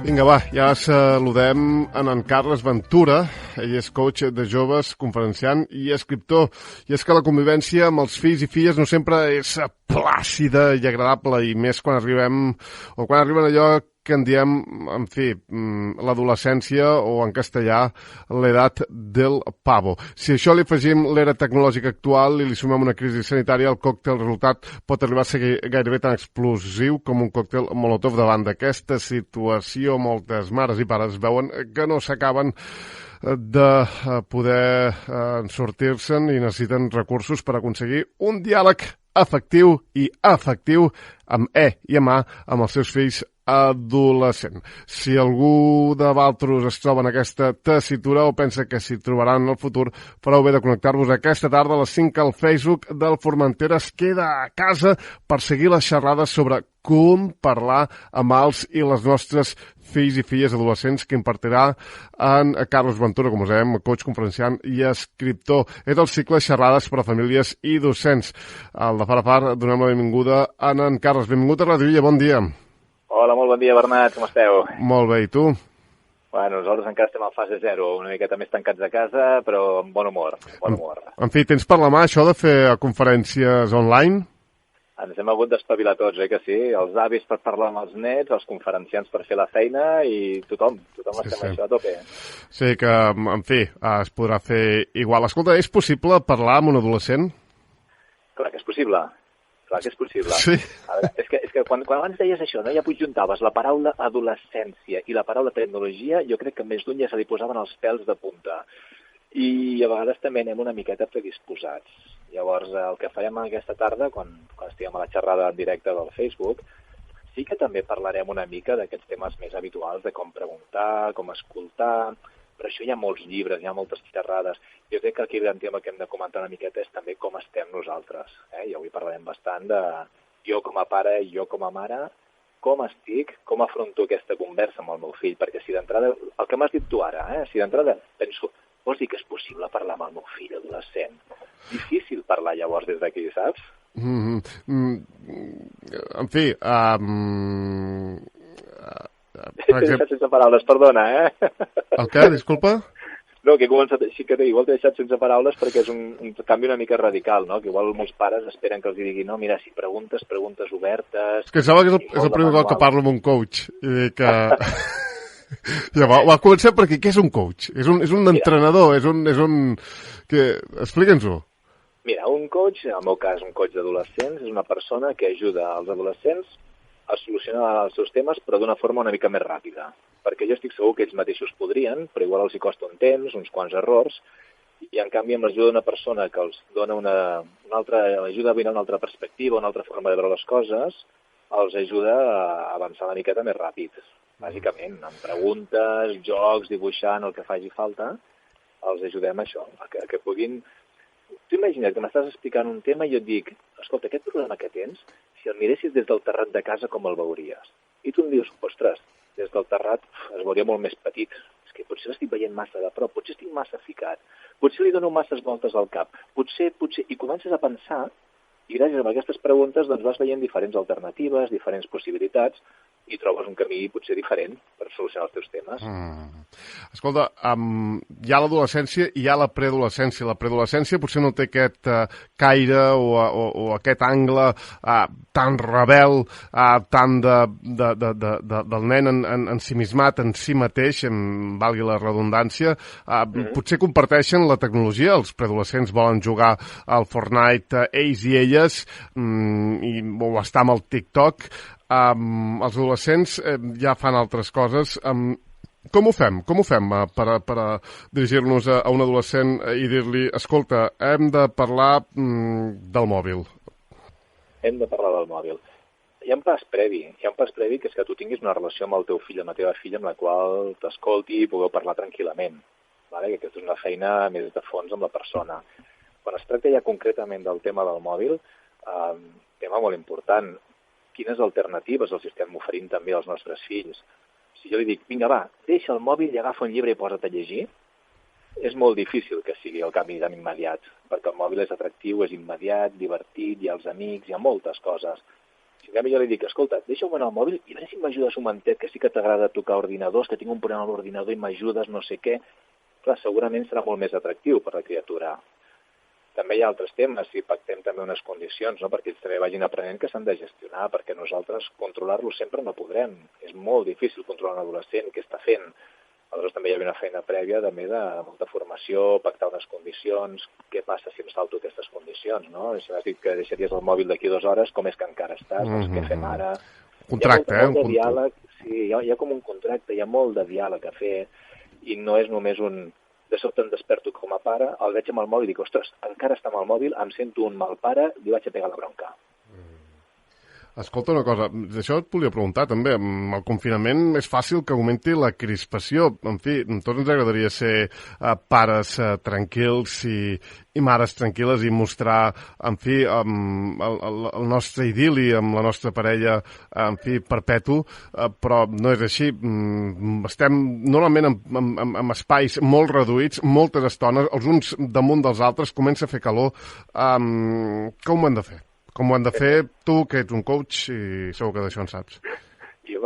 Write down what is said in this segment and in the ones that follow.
Vinga, va, ja saludem en Carles Ventura. Ell és coach de joves, conferenciant i escriptor. I és que la convivència amb els fills i filles no sempre és plàcida i agradable, i més quan arriben allò que en diem, en fi, l'adolescència, o en castellà, l'edat del pavo. Si a això li afegim l'era tecnològica actual i li sumem una crisi sanitària, el còctel resultat pot arribar a ser gairebé tan explosiu com un còctel Molotov. Davant d'aquesta situació, moltes mares i pares veuen que no s'acaben de poder sortir-se'n i necessiten recursos per aconseguir un diàleg efectiu amb i amb A amb els seus fills adolescent. Si algú de vosaltres es troba en aquesta tessitura o pensa que s'hi trobaran en el futur, fareu bé de connectar-vos aquesta tarda a les 5 al Facebook del Formentera Es Queda a Casa per seguir les xerrades sobre com parlar amb els i les nostres fills i filles adolescents que impartirà en Carles Ventura, com us dèiem, coach, conferenciant i escriptor. És el cicle Xerrades per a famílies i docents. Al de part a part, donem la benvinguda a en Carles. Benvingut a Radio Illa, bon dia. Hola, molt bon dia, Bernat, com esteu? Molt bé, i tu? Bueno, nosaltres encara estem en fase 0, una miqueta més tancats a casa, però amb bon humor. En fi, tens per la mà això de fer conferències online? Ens hem hagut d'espavilar tots, que sí? Els avis per parlar amb els nets, els conferenciants per fer la feina i tothom estem això a tope. Sí, que, en fi, es podrà fer igual. Escolta, és possible parlar amb un adolescent? Clar que és possible. Clar que és possible. Sí. A veure, és que quan abans deies això, no, ja juntaves la paraula adolescència i la paraula tecnologia, jo crec que més d'un ja se li posaven els pèls de punta. I a vegades també anem una miqueta predisposats. Llavors, el que farem aquesta tarda, quan estiguem a la xerrada en directe del Facebook, sí que també parlarem una mica d'aquests temes més habituals, de com preguntar, com escoltar. Per això hi ha molts llibres, hi ha moltes xerrades. Jo crec que aquí el gran tema que hem de comentar una miqueta és també com estem nosaltres. I avui parlarem bastant de jo com a pare i jo com a mare, com estic, com afronto aquesta conversa amb el meu fill. Perquè si d'entrada, el que m'has dit tu ara, si d'entrada penso, vols dir que és possible parlar amb el meu fill adolescent? Difícil parlar llavors des d'aquí, saps? En fi, T'he deixat sense paraules, perdona, El què? Disculpa? No, que he començat així que igual t'he deixat sense paraules perquè és un canvi una mica radical, no? Que igual molts pares esperen que els digui, no, mira, si preguntes obertes... És que sembla que és el primer cop que parlo amb un coach. I dic que... Ja, va començar per aquí. Què és un coach? És un entrenador? És un... Explica'ns-ho. Mira, un coach, en el meu cas un coach d'adolescents, és una persona que ajuda als adolescents a solucionar els seus temes, però d'una forma una mica més ràpida. Perquè jo estic segur que ells mateixos podrien, però igual els hi costa un temps, uns quants errors, i en canvi amb l'ajuda d'una persona que els dona ajuda a veure una altra perspectiva, una altra forma de veure les coses, els ajuda a avançar una miqueta més ràpid. Bàsicament, amb preguntes, jocs, dibuixant, el que faci falta, els ajudem a això, que puguin... Tu imagina't que m'estàs explicant un tema i jo et dic, escolta, aquest problema que tens, si el miressis des del terrat de casa, com el veuries? I tu em dius, ostres, des del terrat es veuria molt més petit. És que potser l'estic veient massa de prop, potser estic massa ficat, potser li dono masses voltes al cap, potser... I comences a pensar, i gràcies a aquestes preguntes doncs vas veient diferents alternatives, diferents possibilitats, i trobes un camí potser diferent per solucionar els teus temes. Escolta, hi ha l'adolescència i hi ha la preadolescència. La preadolescència potser no té aquest caire o aquest angle tan rebel, tan del nen ensimismat en si mateix, valgui la redundància. Potser comparteixen la tecnologia, els preadolescents volen jugar al Fortnite, ells i elles, o estar amb el TikTok. Els adolescents ja fan altres coses. Com ho fem per dirigir-nos a un adolescent i dir-li, escolta, hem de parlar del mòbil? Hem de parlar del mòbil. Hi ha un pas previ, que és que tu tinguis una relació amb el teu fill, amb la teva filla, amb la qual t'escolti i pugueu parlar tranquil·lament. Que aquesta és una feina més de fons amb la persona. Quan es tracta ja concretament del tema del mòbil, tema molt important, quines alternatives els estem oferint també als nostres fills. Si jo li dic, vinga, va, deixa el mòbil i agafa un llibre i posa't a llegir, és molt difícil que sigui el canvi tan immediat, perquè el mòbil és atractiu, és immediat, divertit, hi ha els amics, hi ha moltes coses. Si en canvi jo li dic, escolta, deixa-ho anar al mòbil i a veure si m'ajudes un momentet, que sí que t'agrada tocar ordinadors, que tinc un problema a l'ordinador i m'ajudes no sé què. Clar, segurament serà molt més atractiu per la criatura. També hi ha altres temes, si pactem també unes condicions, no? Perquè ells també vagin aprenent que s'han de gestionar, perquè nosaltres controlar-lo sempre no podrem. És molt difícil controlar un adolescent, què està fent. Aleshores també hi ha una feina prèvia també de molta formació, pactar unes condicions, què passa si em salto aquestes condicions, no? Si m'has dit que deixaries el mòbil d'aquí 2 hores, com és que encara estàs? Doncs què fem ara? Contracte, molt de diàleg, sí, hi ha com un contracte, hi ha molt de diàleg a fer, i no és només un... De sobte em desperto com a pare, el veig amb el mòbil i dic, ostres, encara està amb el mòbil, em sento un mal pare, li vaig a pegar la bronca. Escolta una cosa, d'això et volia preguntar també, amb el confinament és fàcil que augmenti la crispació. En fi, a tots ens agradaria ser pares tranquils i mares tranquil·les i mostrar, en fi, el nostre idil·li amb la nostra parella, en fi, perpetu, però no és així. Estem normalment en espais molt reduïts, moltes estones, els uns damunt dels altres, comença a fer calor. Com ho hem de fer? Com ho han de fer tu, que ets un coach, i segur que d'això en saps. Jo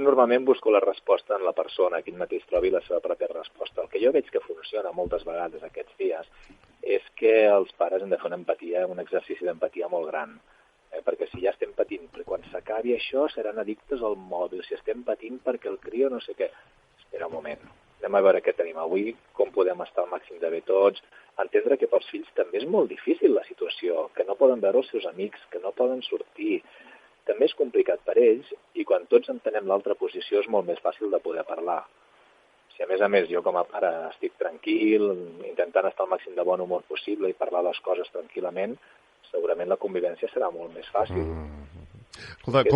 normalment busco la resposta en la persona, que ell mateix trobi la seva pròpia resposta. El que jo veig que funciona moltes vegades aquests dies és que els pares han de fer una empatia, un exercici d'empatia molt gran. Perquè si ja estem patint, quan s'acabi això seran addictes al mòbil, si estem patint perquè el crio no sé què. Espera un moment, anem a veure què tenim avui, com podem estar al màxim de bé tots, entendre que pels fills també és molt difícil la situació, que no poden veure els seus amics, que no poden sortir. També és complicat per ells i quan tots entenem l'altra posició és molt més fàcil de poder parlar. Si a més jo com a pare estic tranquil, intentant estar al màxim de bon humor possible i parlar les coses tranquil·lament, segurament la convivència serà molt més fàcil. Escolta,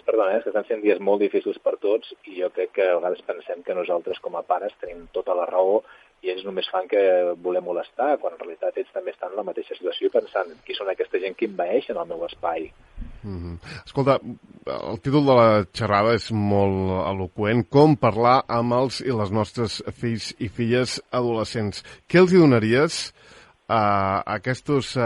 Perdona, és que estan sent dies molt difícils per tots i jo crec que a vegades pensem que nosaltres com a pares tenim tota la raó i ells només fan que voler molestar, quan en realitat ells també estan en la mateixa situació i pensant qui són aquesta gent que envaeixen el meu espai. Escolta, el títol de la xerrada és molt eloqüent, com parlar amb els i les nostres fills i filles adolescents. Què els hi donaries a aquests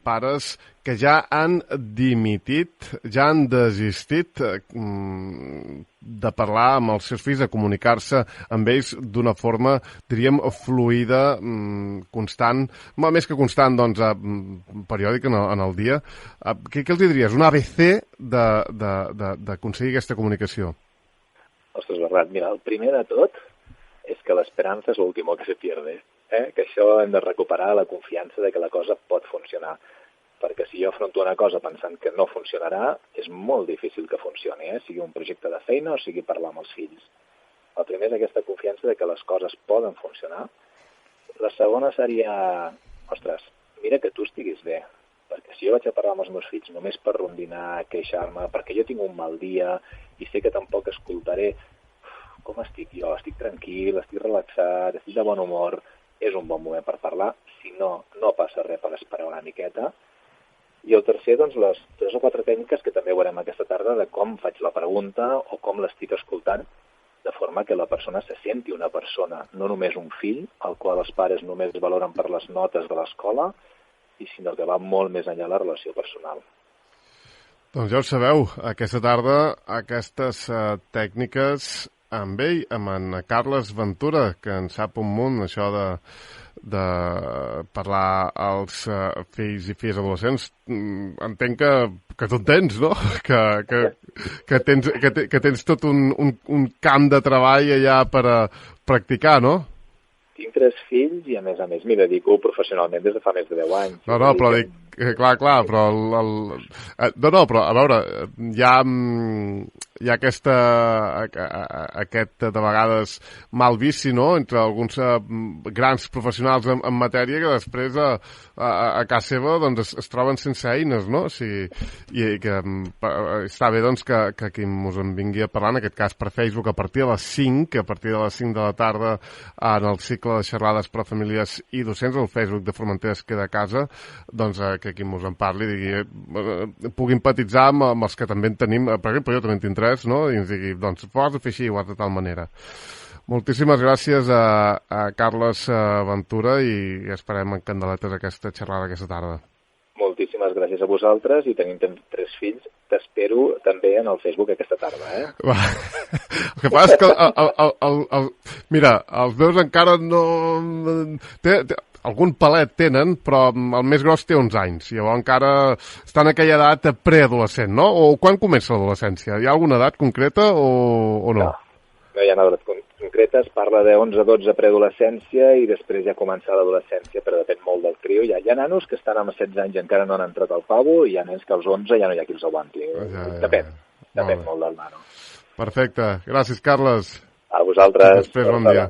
pares que ja han dimitit, ja han desistit de parlar amb els seus fills, de comunicar-se amb ells d'una forma, diríem, fluida, constant, més que constant, doncs, periòdica en el dia. Què els diries? Un ABC d'aconseguir aquesta comunicació? Ostres, Bernat, mira, el primer de tot és que l'esperança és l'último que se pierde. Que això hem de recuperar la confiança de que la cosa pot funcionar. Perquè si jo afronto una cosa pensant que no funcionarà, és molt difícil que funcioni, sigui un projecte de feina o sigui parlar amb els fills. El primer és aquesta confiança de que les coses poden funcionar. La segona seria, ostres, mira que tu estiguis bé, perquè si jo vaig a parlar amb els meus fills només per rondinar, queixar-me, perquè jo tinc un mal dia i sé que tampoc escoltaré, com estic jo? Estic tranquil, estic relaxat, estic de bon humor, és un bon moment per parlar, si no, no passa res per esperar una miqueta. I el tercer, doncs, les 3 o 4 tècniques que també veurem aquesta tarda de com faig la pregunta o com l'estic escoltant, de forma que la persona se senti una persona, no només un fill, al qual els pares només valoren per les notes de l'escola, sinó que va molt més enllà la relació personal. Doncs ja ho sabeu, aquesta tarda aquestes tècniques amb ell, amb en Carles Ventura, que en sap un munt, això de parlar als fills i filles adolescents. Entenc que tu en tens, no? Que tens tot un camp de treball allà per a practicar, no? Tinc 3 fills i, a més, m'hi dedico professionalment des de fa més de 10 anys. No, però dic, clar, però però a veure, hi ha aquest de vegades mal vici, no?, entre alguns grans professionals en matèria que després a casa seva doncs es troben sense eines, no? I que està bé doncs que qui ens en vingui a parlar, en aquest cas per Facebook, a partir de les 5 de la tarda en el cicle de xerrades per a famílies i docents, al Facebook de Formentera es queda a casa, doncs que qui ens en parli pugui empatitzar amb els que també en tenim, per exemple, jo també en tinc 3, no? I ens digui, doncs, pots fer així o de tal manera. Moltíssimes gràcies a Carles Ventura i esperem en candeletes aquesta xerrada aquesta tarda. Moltíssimes moltíssimes gràcies a vosaltres i tenim 3 fills. T'espero també en el Facebook aquesta tarda, eh? Va. El que passa és que mira, els meus encara no... Algun palet tenen, però el més gros té 11 anys. Llavors encara està en aquella edat preadolescent, no? O quan comença l'adolescència? Hi ha alguna edat concreta o no? No hi ha edat concreta. Es parla de 11-12 preadolescència i després ja comença l'adolescència, però depèn molt del trio. Hi ha nanos que estan amb 16 anys i encara no han entrat al pavo i hi ha nens que als 11 ja no hi ha qui els aguanti. Depèn molt del nano. Perfecte. Gràcies, Carles. A vosaltres. Després, bon dia.